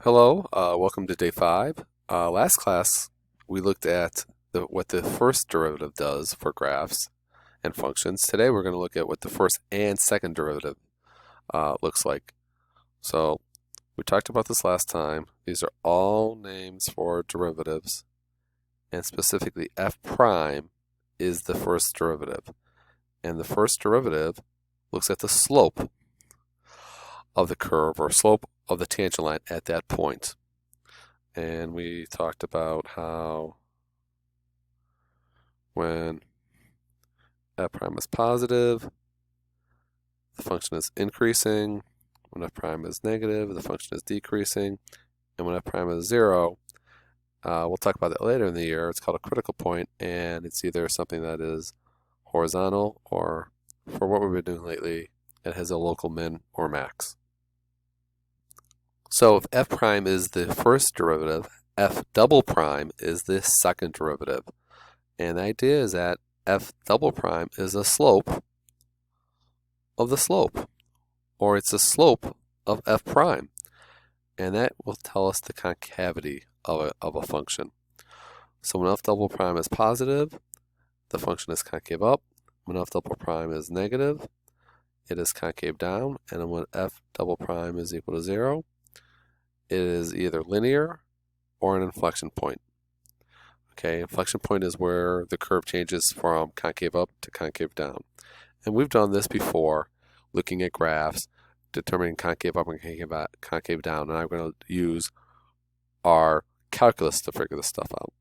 Hello, welcome to day 5. Last class we looked at what the first derivative does for graphs and functions. Today we're going to look at what the first and second derivative looks like. So we talked about this last time. These are all names for derivatives, and specifically f prime is the first derivative. And the first derivative looks at the slope of the curve or slope of the tangent line at that point. And we talked about how when f prime is positive, the function is increasing. When f prime is negative, the function is decreasing. And when f prime is 0, we'll talk about that later in the year. It's called a critical point, and it's either something that is horizontal or, for what we've been doing lately, it has a local min or max. So if f prime is the first derivative, f double prime is the second derivative. And the idea is that f double prime is a slope of the slope, or it's a slope of f prime. And that will tell us the concavity of a function. So when f double prime is positive, the function is concave up. When f double prime is negative, it is concave down. And when f double prime is equal to 0, it is either linear or an inflection point. Okay, inflection point is where the curve changes from concave up to concave down. And we've done this before, looking at graphs, determining concave up and concave down, and I'm going to use our calculus to figure this stuff out.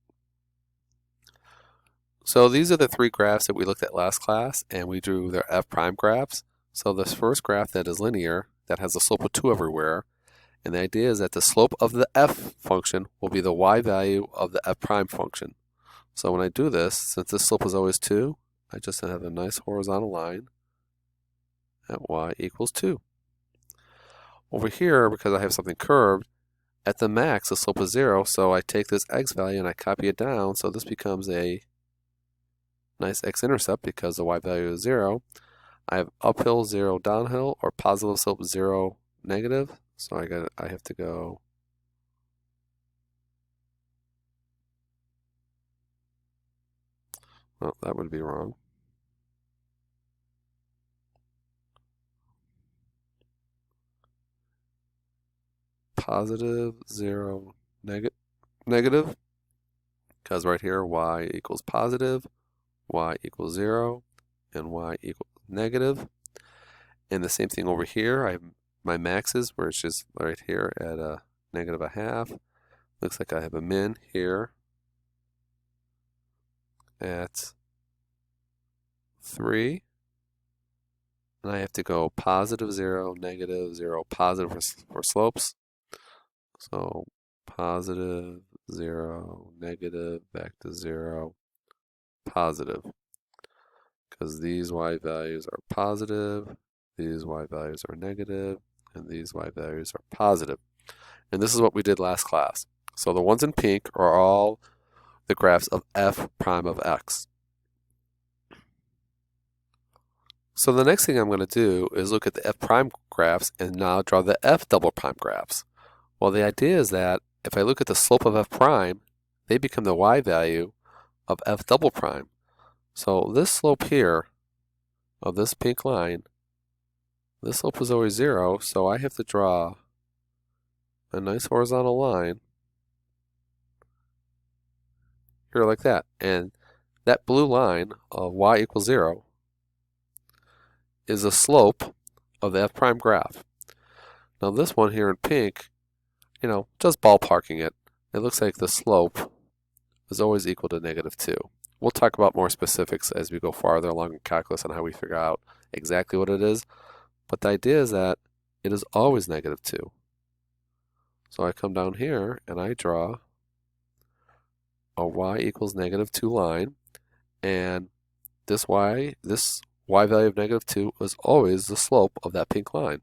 So these are the three graphs that we looked at last class, and we drew their f prime graphs. So this first graph that is linear, that has a slope of 2 everywhere, and the idea is that the slope of the f function will be the y value of the f prime function. So when I do this, since this slope is always 2, I just have a nice horizontal line at y equals 2. Over here, because I have something curved, at the max the slope is 0, so I take this x value and I copy it down, so this becomes a nice x-intercept because the y value is 0. I have uphill 0 downhill, or positive slope 0 negative. So I have to go well, that would be wrong. Positive 0 negative, because right here y equals positive, y equals 0, and y equals negative. And the same thing over here. I have my maxes, where it's just right here at a negative a half. Looks like I have a min here at 3. And I have to go positive 0, negative 0, positive for slopes. So positive 0, negative, back to 0, positive. Because these y values are positive, these y values are negative, and these y values are positive. And this is what we did last class. So the ones in pink are all the graphs of f prime of x. So the next thing I'm going to do is look at the f prime graphs and now draw the f double prime graphs. Well, the idea is that if I look at the slope of f prime, they become the y value of f double prime. So this slope here of this pink line, this slope is always 0, so I have to draw a nice horizontal line here like that. And that blue line of y equals 0 is the slope of the f prime graph. Now this one here in pink, just ballparking it, it looks like the slope is always equal to negative 2. We'll talk about more specifics as we go farther along in calculus on how we figure out exactly what it is. But the idea is that it is always negative 2. So I come down here and I draw a y equals negative 2 line. And this y value of negative 2 is always the slope of that pink line.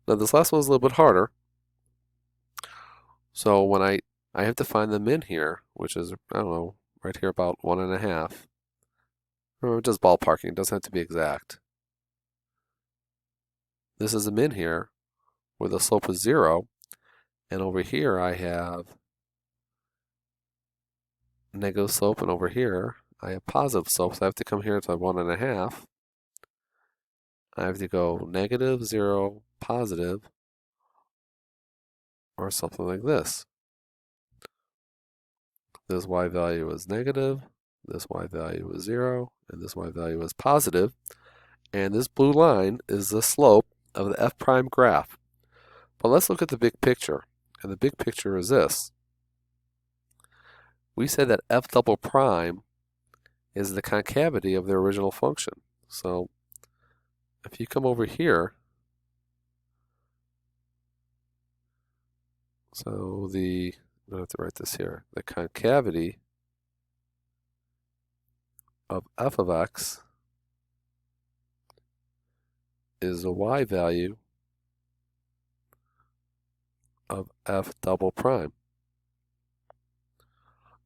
Now this last one is a little bit harder. So when I have to find the min here, which is, I don't know, right here about 1.5. Or just ballparking, it doesn't have to be exact. This is a min here, where the slope is 0, And over here I have negative slope, and over here I have positive slope. So I have to come here to 1.5. I have to go negative, 0, positive, or something like this. This y value is negative, this y value is 0, and this y value is positive. And this blue line is the slope of the f prime graph. But let's look at the big picture. And the big picture is this. We said that f double prime is the concavity of the original function. So if you come over here, so I'm going to have to write this here, the concavity of f of x is the y value of f double prime.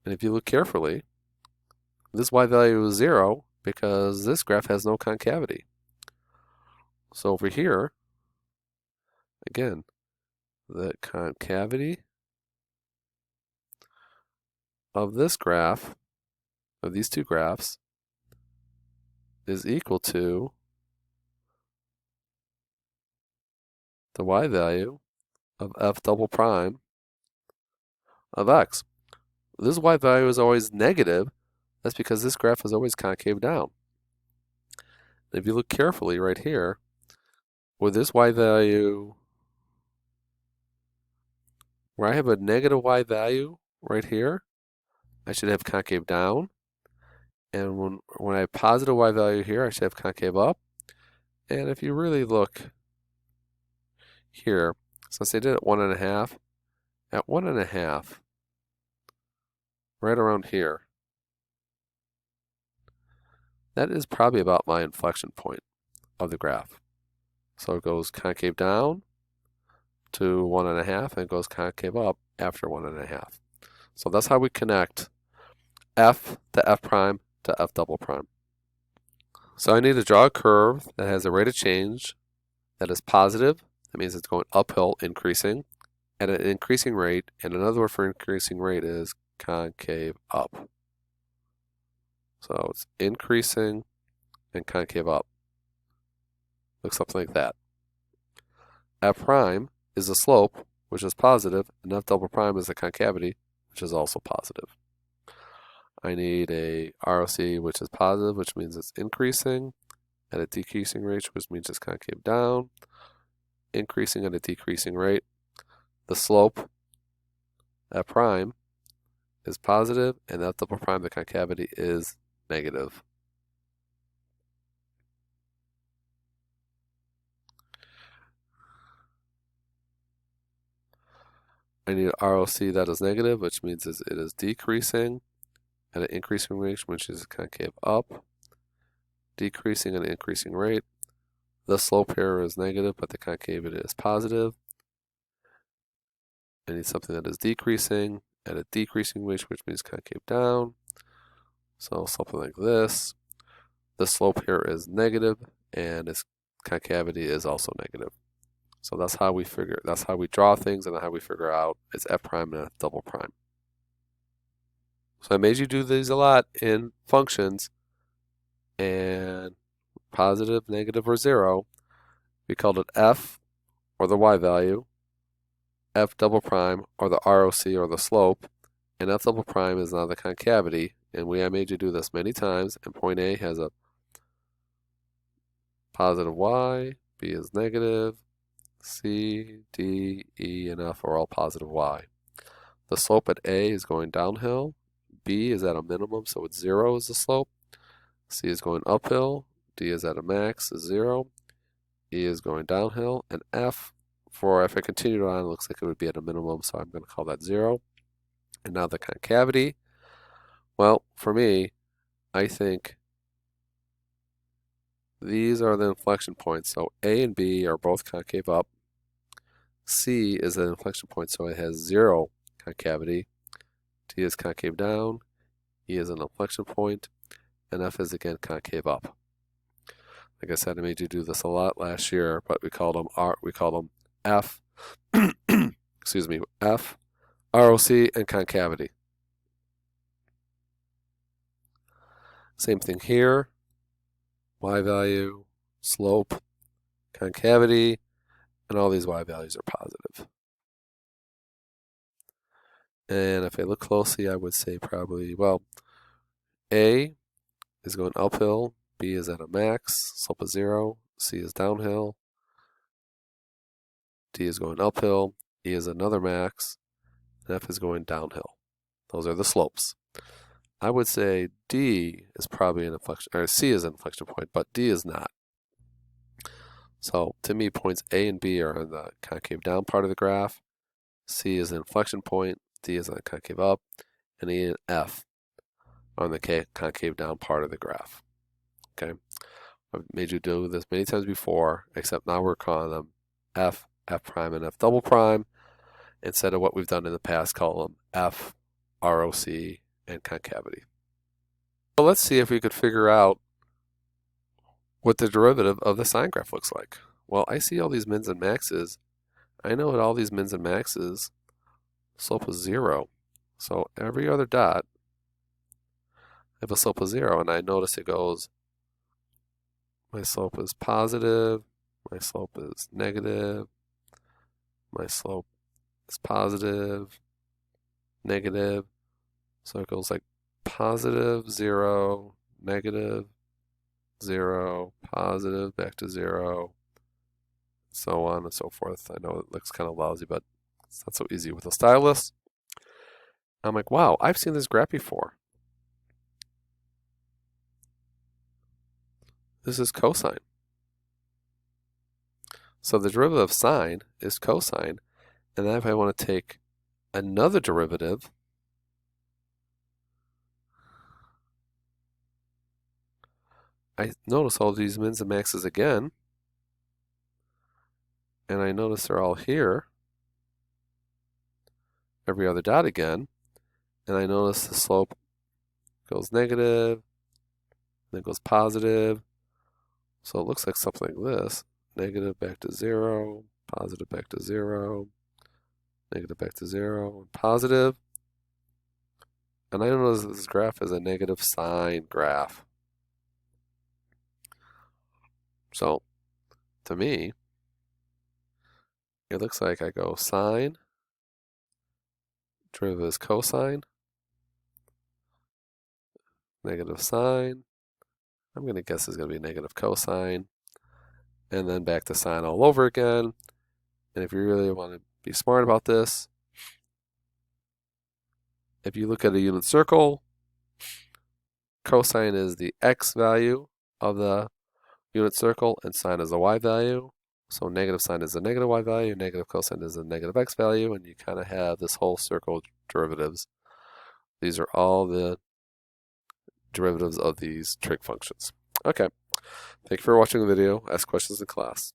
And if you look carefully, this y value is 0 because this graph has no concavity. So over here, again, the concavity of this graph, of these two graphs, is equal to the y value of f double prime of x. This y value is always negative. That's because this graph is always concave down. And if you look carefully right here, with this y value, where I have a negative y value right here, I should have concave down. And when I have positive y value here, I should have concave up. And if you really look here, since they did it 1.5, at 1.5, right around here, that is probably about my inflection point of the graph. So it goes concave down to 1.5 and it goes concave up after 1.5. So that's how we connect f to f prime to f double prime. So I need to draw a curve that has a rate of change that is positive. That means it's going uphill, increasing, at an increasing rate. And another word for increasing rate is concave up. So it's increasing and concave up. Looks something like that. F prime is the slope, which is positive, and f double prime is the concavity, which is also positive. I need a ROC which is positive, which means it's increasing, at a decreasing rate, which means it's concave down, increasing at a decreasing rate. The slope, f prime, is positive, and f double prime, the concavity, is negative. I need an ROC that is negative, which means it is decreasing at an increasing rate, which is concave up, decreasing at an increasing rate. The slope here is negative, but the concavity is positive. I need something that is decreasing at a decreasing rate, which means concave down. So something like this. The slope here is negative, and its concavity is also negative. So that's how we draw things, and how we figure out it's f prime and f double prime. So I made you do these a lot in functions, and positive, negative, or 0, we called it f, or the y value, f double prime, or the ROC, or the slope, and f double prime is now the concavity. And I made you do this many times, and point A has a positive y, B is negative, C, D, E, and F are all positive y. The slope at A is going downhill, B is at a minimum, so it's 0 is the slope, C is going uphill, D is at a max, is 0, E is going downhill, and F, if I continued on, it looks like it would be at a minimum, so I'm going to call that 0. And now the concavity, well, for me, I think these are the inflection points. So A and B are both concave up. C is an inflection point, so it has 0 concavity. D is concave down. E is an inflection point. And F is again concave up. Like I said, I made you do this a lot last year, but we called them F, excuse f, ROC, and concavity. Same thing here, y value, slope, concavity, and all these y values are positive. And if I look closely, I would say probably, well, A is going uphill, B is at a max, slope is 0, C is downhill, D is going uphill, E is another max, and F is going downhill. Those are the slopes. I would say D is probably an inflection, or C is an inflection point, but D is not. So to me, points A and B are on the concave down part of the graph. C is an inflection point, D is on the concave up, and E and F are on the concave down part of the graph. Okay, I've made you do this many times before, except now we're calling them F, F prime, and F double prime, instead of what we've done in the past, call them F, ROC, and concavity. So let's see if we could figure out what the derivative of the sine graph looks like. Well, I see all these mins and maxes. I know at all these mins and maxes, slope is 0. So every other dot, I have a slope of 0, and I notice it goes, my slope is positive, my slope is negative, my slope is positive, negative. So it goes like positive, 0, negative, 0, positive, back to 0, so on and so forth. I know it looks kind of lousy, but it's not so easy with a stylus. I'm like, wow, I've seen this graph before. This is cosine. So the derivative of sine is cosine, and then if I want to take another derivative, I notice all these mins and maxes again, and I notice they're all here, every other dot again, and I notice the slope goes negative, then goes positive, so it looks like something like this, negative back to 0, positive back to 0, negative back to 0, positive, and I notice this graph is a negative sine graph. So, to me, it looks like I go sine, derivative is cosine, negative sine, I'm going to guess it's going to be negative cosine, and then back to sine all over again. And if you really want to be smart about this, if you look at a unit circle, cosine is the x value of the unit circle, and sine is the y value. So negative sine is the negative y value, negative cosine is the negative x value, and you kind of have this whole circle derivatives. These are all the derivatives of these trig functions. Okay, thank you for watching the video. Ask questions in class.